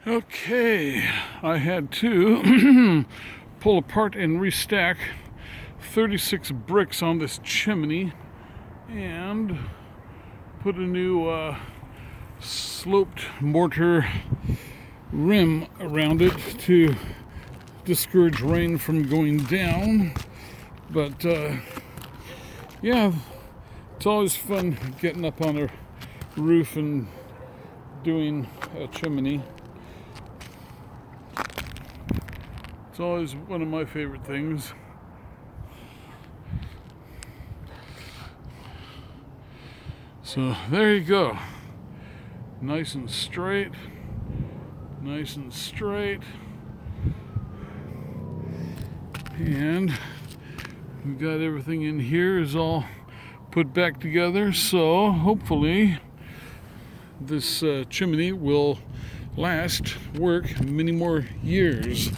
Okay, I had to pull apart and restack 36 bricks on this chimney and put a new sloped mortar rim around it to discourage rain from going down. But yeah, it's always fun getting up on a roof and doing a chimney. It's always one of my favorite things. So there you go. Nice and straight. Nice and straight. And we got everything in here is all put back together. So hopefully this chimney will work many more years.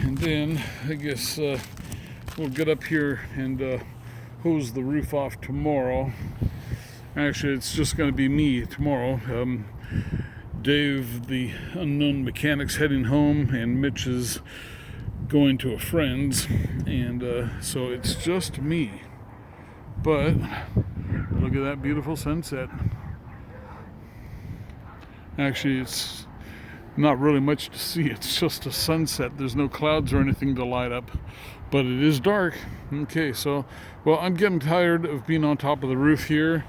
And then I guess we'll get up here and hose the roof off tomorrow. Actually, it's just going to be me tomorrow. Dave, the unknown mechanic's heading home, and Mitch is going to a friend's, and so it's just me. But look at that beautiful sunset. Actually, it's not really much to see. It's just a sunset. There's no clouds or anything to light up, but it is dark. Okay, so, well, I'm getting tired of being on top of the roof here,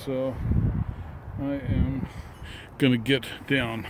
so I am gonna get down.